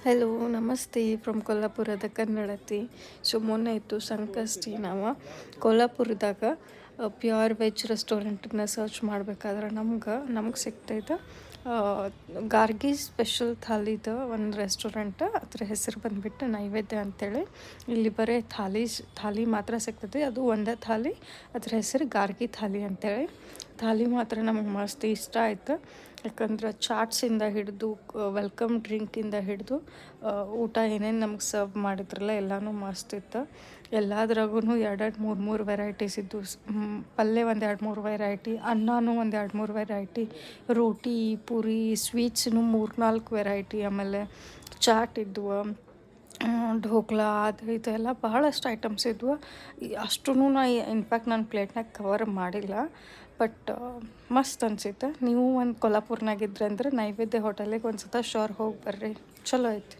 Hello ನಮಸ್ತೆ from ಕೊಲ್ಲಾಪುರದ Kannadathi. So ಮೊನ್ನೆ ಇತ್ತು ಸಂಕಷ್ಟಿ. ನಾವು ಕೊಲ್ಲಾಪುರದಾಗ ಪ್ಯೂರ್ ವೆಜ್ ರೆಸ್ಟೋರೆಂಟನ್ನ ಸರ್ಚ್ ಮಾಡ್ಬೇಕಾದ್ರೆ ನಮ್ಗೆ ಸಿಗ್ತೈತೆ ಗಾರ್ಗಿ ಸ್ಪೆಷಲ್ ಥಾಲಿದ ಒಂದು ರೆಸ್ಟೋರೆಂಟ್. ಅದ್ರ ಹೆಸರು ಬಂದುಬಿಟ್ಟು ನೈವೇದ್ಯ ಅಂತೇಳಿ. ಇಲ್ಲಿ ಬರೀ ಥಾಲಿ ಮಾತ್ರ ಸಿಗ್ತೈತಿ. ಅದು ಒಂದೇ ಥಾಲಿ, ಅದ್ರ ಹೆಸರು ಗಾರ್ಗಿ ಥಾಲಿ ಅಂತೇಳಿ. ಥಾಲಿ ಮಾತ್ರ ನಮಗೆ ಮಸ್ತ್ ಇಷ್ಟ ಆಯ್ತು. ಯಾಕಂದ್ರೆ ಚಾಟ್ಸಿಂದ ಹಿಡಿದು ವೆಲ್ಕಮ್ ಡ್ರಿಂಕಿಂದ ಹಿಡಿದು ಊಟ ಏನೇನು ನಮ್ಗೆ ಸರ್ವ್ ಮಾಡಿದ್ರಲ್ಲ ಎಲ್ಲನೂ ಮಸ್ತ್ ಇತ್ತು. ಎಲ್ಲದ್ರಾಗೂ ಎರಡೆರಡು ಮೂರು ವೆರೈಟೀಸ್ ಇದ್ದು. ಪಲ್ಯ ಒಂದು 2-3 ವೆರೈಟಿ, ಅನ್ನನೂ ಒಂದು 2-3 ವೆರೈಟಿ, ರೋಟಿ ಪೂರಿ ಸ್ವೀಟ್ಸ್ನು 3-4 ವೆರೈಟಿ, ಆಮೇಲೆ ಚಾಟ್ ಇದ್ವು, ಢೋಕ್ಲಾ ಅದು ಇದು ಎಲ್ಲ ಭಾಳಷ್ಟು ಐಟಮ್ಸ್ ಇದ್ವು. ಅಷ್ಟೂ ಇನ್ಫ್ಯಾಕ್ಟ್ ನಾನು ಪ್ಲೇಟ್ನಾಗ ಕವರ್ ಮಾಡಿಲ್ಲ. ಬಟ್ ಮಸ್ತ್ ಅನ್ಸಿತ್ತು. ನೀವು ಒಂದು ಕೊಲ್ಲಾಪುರ್ನಾಗಿದ್ರೆ ಅಂದ್ರೆ ನೈವೇದ್ಯ ಹೋಟೆಲಿಗೆ ಒಂದು ಸತ ಶೋರ್ ಹೋಗಿ ಬರ್ರಿ, ಚಲೋ ಐತಿ.